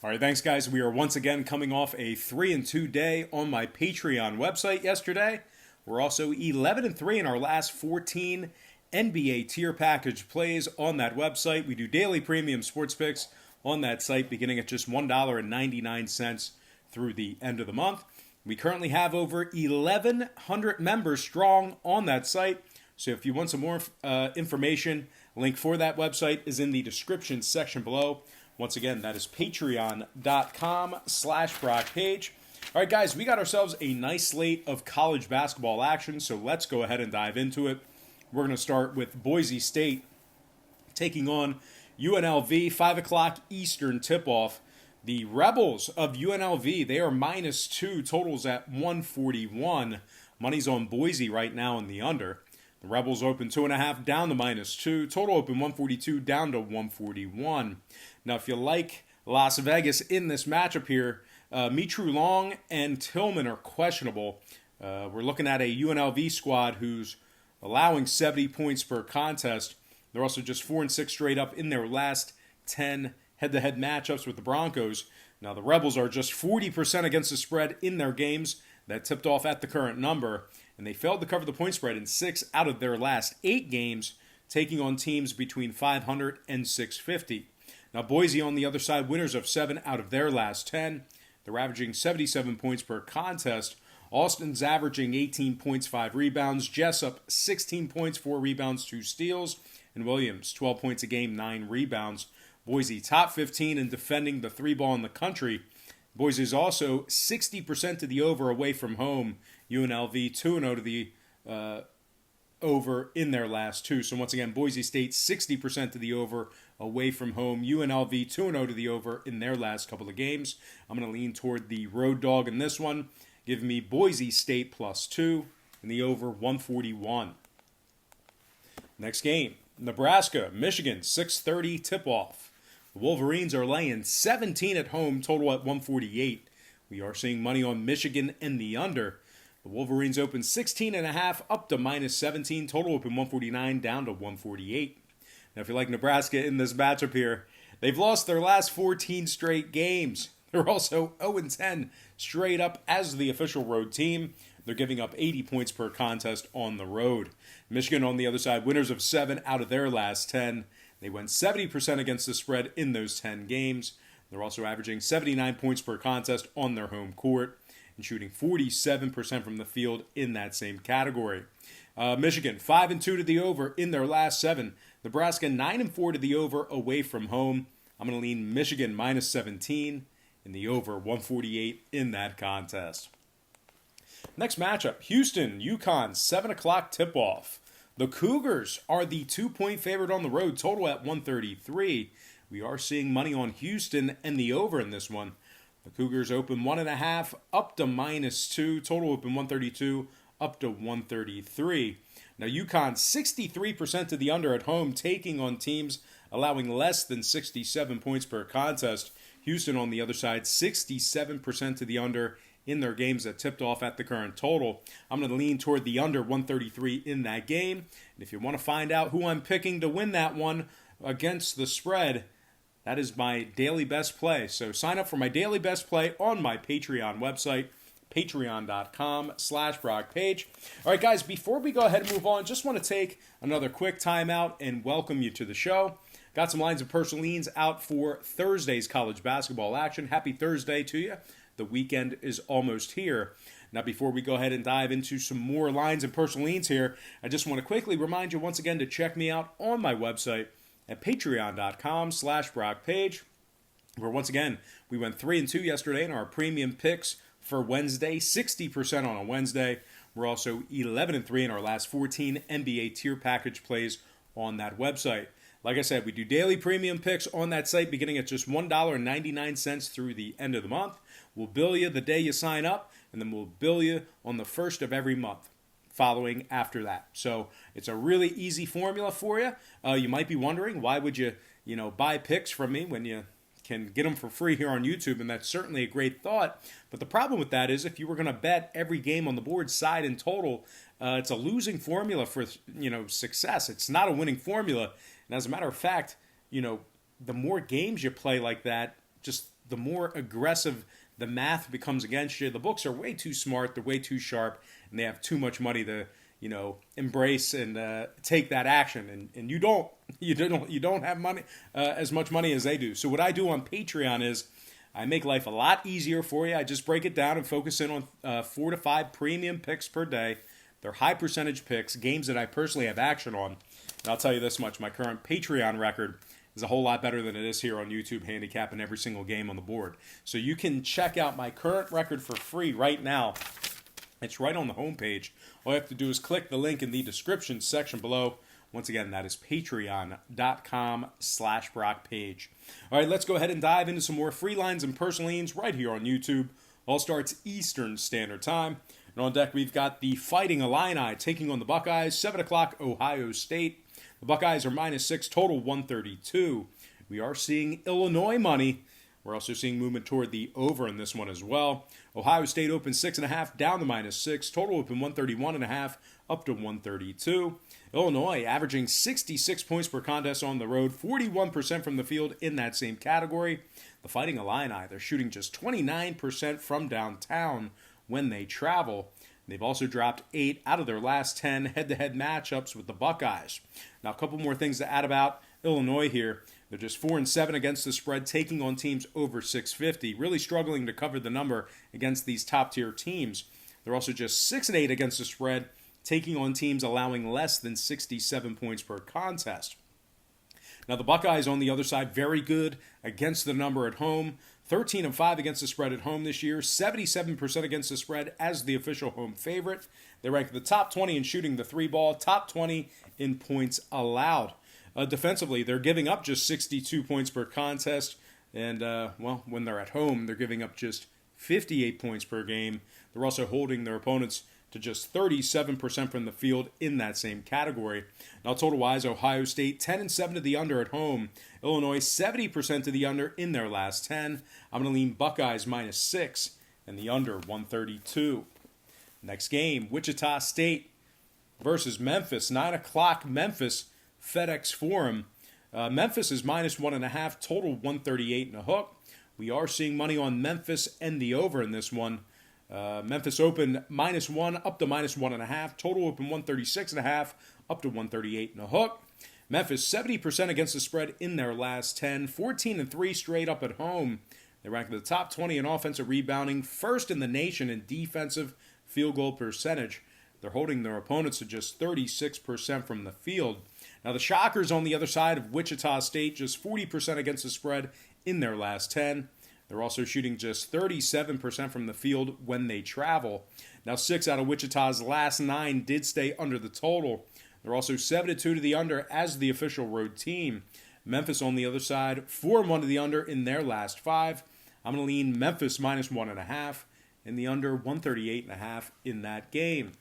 All right, thanks, guys. We are once again coming off a 3-2 day on my Patreon website yesterday. We're also 11-3 in our last 14 NBA tier package plays on that website. We do daily premium sports picks on that site beginning at just $1.99 through the end of the month. We currently have over 1,100 members strong on that site. So if you want some more information, link for that website is in the description section below. Once again, that is patreon.com/BrockPage. All right, guys, we got ourselves a nice slate of college basketball action, so let's go ahead and dive into it. We're going to start with Boise State taking on UNLV, 5 o'clock Eastern tip-off. The Rebels of UNLV, they are -2, totals at 141. Money's on Boise right now in the under. The Rebels open 2.5 down to -2. Total open 142 down to 141. Now, if you like Las Vegas in this matchup here, Mitru Long and Tillman are questionable. We're looking at a UNLV squad who's allowing 70 points per contest. They're also just 4-6 straight up in their last 10 head-to-head matchups with the Broncos. Now, the Rebels are just 40% against the spread in their games that tipped off at the current number, and they failed to cover the point spread in 6 out of their last 8 games, taking on teams between 500 and 650. Now, Boise on the other side, winners of 7 out of their last 10. They're averaging 77 points per contest. Austin's averaging 18 points, 5 rebounds. Jessup, 16 points, 4 rebounds, 2 steals. And Williams, 12 points a game, 9 rebounds. Boise, top 15 in defending the 3-ball in the country. Boise is also 60% to the over away from home. UNLV 2-0 to the over in their last 2. So once again, Boise State 60% to the over away from home. UNLV 2-0 to the over in their last couple of games. I'm going to lean toward the road dog in this one. Give me Boise State +2 and the over 141. Next game, Nebraska, Michigan, 6:30 tip-off. The Wolverines are laying 17 at home, total at 148. We are seeing money on Michigan and the under. The Wolverines open 16.5 up to -17. Total open 149 down to 148. Now, if you like Nebraska in this matchup here, they've lost their last 14 straight games. They're also 0-10 straight up as the official road team. They're giving up 80 points per contest on the road. Michigan on the other side, winners of 7 out of their last 10. They went 70% against the spread in those 10 games. They're also averaging 79 points per contest on their home court and shooting 47% from the field in that same category. Michigan, 5-2 to the over in their last 7. Nebraska, 9-4 to the over away from home. I'm going to lean Michigan -17 in the over 148 in that contest. Next matchup, Houston, UConn, 7 o'clock tip-off. The Cougars are the 2-point favorite on the road, total at 133. We are seeing money on Houston and the over in this one. The Cougars open 1.5 up to -2. Total open 132 up to 133. Now, UConn 63% to the under at home, taking on teams allowing less than 67 points per contest. Houston on the other side, 67% to the under in their games that tipped off at the current total. I'm going to lean toward the under 133 in that game. And if you want to find out who I'm picking to win that one against the spread, that is my daily best play. So sign up for my daily best play on my Patreon website, patreon.com/BrockPage. All right, guys, before we go ahead and move on, just want to take another quick timeout and welcome you to the show. Got some lines of personal leans out for Thursday's college basketball action. Happy Thursday to you. The weekend is almost here. Now, before we go ahead and dive into some more lines and personal leans here, I just want to quickly remind you once again to check me out on my website at patreon.com/BrockPage, where once again, we went 3-2 yesterday in our premium picks for Wednesday, 60% on a Wednesday. We're also 11-3 in our last 14 NBA tier package plays on that website. Like I said, we do daily premium picks on that site beginning at just $1.99 through the end of the month. We'll bill you the day you sign up, and then we'll bill you on the first of every month following after that. So it's a really easy formula for you. You might be wondering, why would you buy picks from me when you can get them for free here on YouTube? And that's certainly a great thought. But the problem with that is if you were going to bet every game on the board, side and total, it's a losing formula for success. It's not a winning formula. And as a matter of fact, the more games you play like that, just the more aggressive the math becomes against you. The books are way too smart, they're way too sharp, and they have too much money to, embrace and take that action. And you don't have money, as much money as they do. So what I do on Patreon is I make life a lot easier for you. I just break it down and focus in on 4 to 5 premium picks per day. They're high percentage picks, games that I personally have action on. And I'll tell you this much, my current Patreon record is a whole lot better than it is here on YouTube, handicapping every single game on the board. So you can check out my current record for free right now. It's right on the homepage. All you have to do is click the link in the description section below. Once again, that is patreon.com/BrockPage. All right, let's go ahead and dive into some more free lines and personal leans right here on YouTube. All starts Eastern Standard Time. And on deck, we've got the Fighting Illini taking on the Buckeyes, 7 o'clock, Ohio State. The Buckeyes are -6, total 132. We are seeing Illinois money. We're also seeing movement toward the over in this one as well. Ohio State open 6.5, down to -6. Total open 131.5, up to 132. Illinois averaging 66 points per contest on the road, 41% from the field in that same category. The Fighting Illini, they're shooting just 29% from downtown when they travel. They've also dropped 8 out of their last 10 head-to-head matchups with the Buckeyes. Now, a couple more things to add about Illinois here. They're just 4-7 against the spread, taking on teams over 650. Really struggling to cover the number against these top-tier teams. They're also just 6-8 against the spread, taking on teams allowing less than 67 points per contest. Now, the Buckeyes on the other side, very good against the number at home. 13-5 against the spread at home this year. 77% against the spread as the official home favorite. They rank in the top 20 in shooting the 3-ball, top 20 in points allowed. Defensively, they're giving up just 62 points per contest. And, when they're at home, they're giving up just 58 points per game. They're also holding their opponents to just 37% from the field in that same category. Now, total-wise, Ohio State 10-7 to the under at home. Illinois 70% to the under in their last 10. I'm going to lean Buckeyes -6 and the under 132. Next game, Wichita State versus Memphis. 9 o'clock, Memphis, FedEx Forum. Memphis is -1.5, total 138 and a hook. We are seeing money on Memphis and the over in this one. Memphis open -1 up to -1.5. Total open 136.5 up to 138 and a hook. Memphis 70% against the spread in their last 10. 14-3 straight up at home. They rank in the top 20 in offensive rebounding, first in the nation in defensive field goal percentage. They're holding their opponents to just 36% from the field. Now the Shockers on the other side of Wichita State, just 40% against the spread in their last 10. They're also shooting just 37% from the field when they travel. Now 6 out of Wichita's last 9 did stay under the total. They're also 7-2 to the under as the official road team. Memphis on the other side, 4-1 to the under in their last 5. I'm going to lean Memphis -1.5 and the under 138.5 in that game.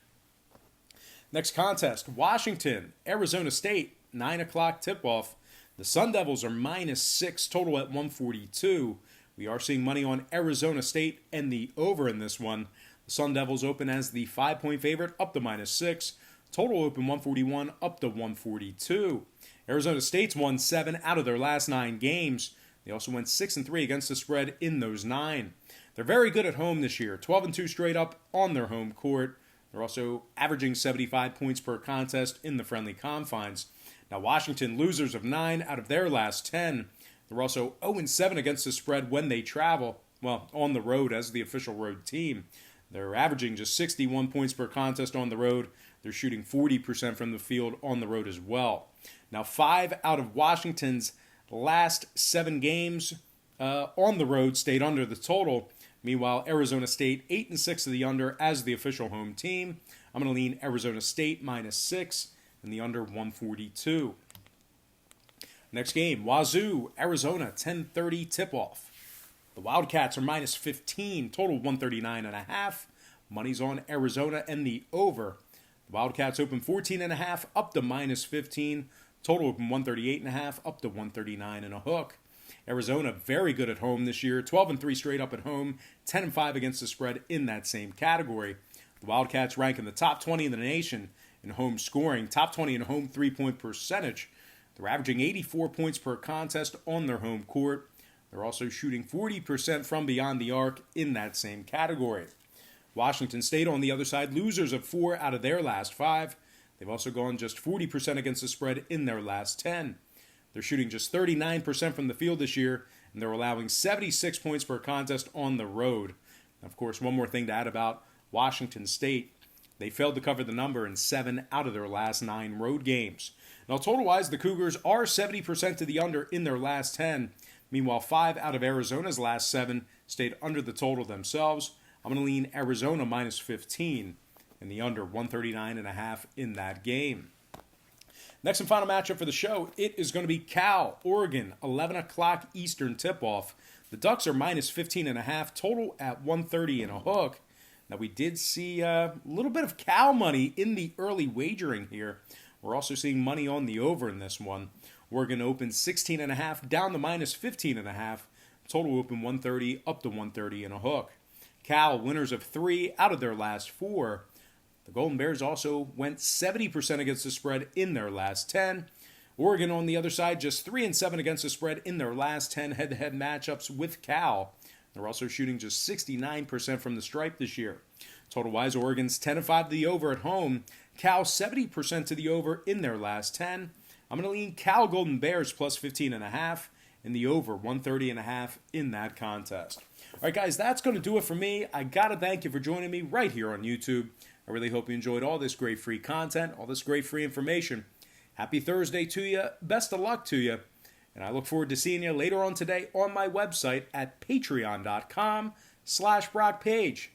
Next contest, Washington, Arizona State, 9 o'clock tip-off. The Sun Devils are -6, total at 142. We are seeing money on Arizona State and the over in this one. The Sun Devils open as the 5-point favorite, up to -6. Total open 141, up to 142. Arizona State's won 7 out of their last 9 games. They also went 6-3 against the spread in those 9. They're very good at home this year, 12-2 straight up on their home court. They're also averaging 75 points per contest in the friendly confines. Now, Washington, losers of 9 out of their last 10. They're also 0-7 against the spread when they travel, on the road as the official road team. They're averaging just 61 points per contest on the road. They're shooting 40% from the field on the road as well. Now, 5 out of Washington's last 7 games on the road stayed under the total. Meanwhile, Arizona State 8-6 to the under as the official home team. I'm going to lean Arizona State -6 and the under 142. Next game, Wazoo, Arizona, 10:30 tip-off. The Wildcats are -15, total 139.5. Money's on Arizona and the over. The Wildcats open 14.5 up to -15. Total open 138.5 up to 139 and a hook. Arizona very good at home this year, 12-3 straight up at home, 10-5 against the spread in that same category. The Wildcats rank in the top 20 in the nation in home scoring, top 20 in home three-point percentage. They're averaging 84 points per contest on their home court. They're also shooting 40% from beyond the arc in that same category. Washington State, on the other side, losers of 4 out of their last 5. They've also gone just 40% against the spread in their last 10. They're shooting just 39% from the field this year, and they're allowing 76 points per contest on the road. Of course, one more thing to add about Washington State. They failed to cover the number in 7 out of their last 9 road games. Now, total-wise, the Cougars are 70% to the under in their last 10. Meanwhile, 5 out of Arizona's last 7 stayed under the total themselves. I'm going to lean Arizona minus 15 and the under 139.5 in that game. Next and final matchup for the show, it is going to be Cal, Oregon, 11 o'clock Eastern tip-off. The Ducks are minus 15.5, total at 130 and a hook. Now, we did see a little bit of Cal money in the early wagering here. We're also seeing money on the over in this one. Oregon opened 16.5, down to minus 15.5. Total open 130, up to 130 and a hook. Cal, winners of 3 out of their last 4. The Golden Bears also went 70% against the spread in their last 10. Oregon, on the other side, just 3-7 against the spread in their last 10 head-to-head matchups with Cal. They're also shooting just 69% from the stripe this year. Total-wise, Oregon's 10-5 to the over at home. Cal 70% to the over in their last 10. I'm going to lean Cal Golden Bears plus 15.5 and the over 130.5 in that contest. All right, guys, that's going to do it for me. I got to thank you for joining me right here on YouTube. I really hope you enjoyed all this great free content, all this great free information. Happy Thursday to you. Best of luck to you. And I look forward to seeing you later on today on my website at patreon.com/BrockPage.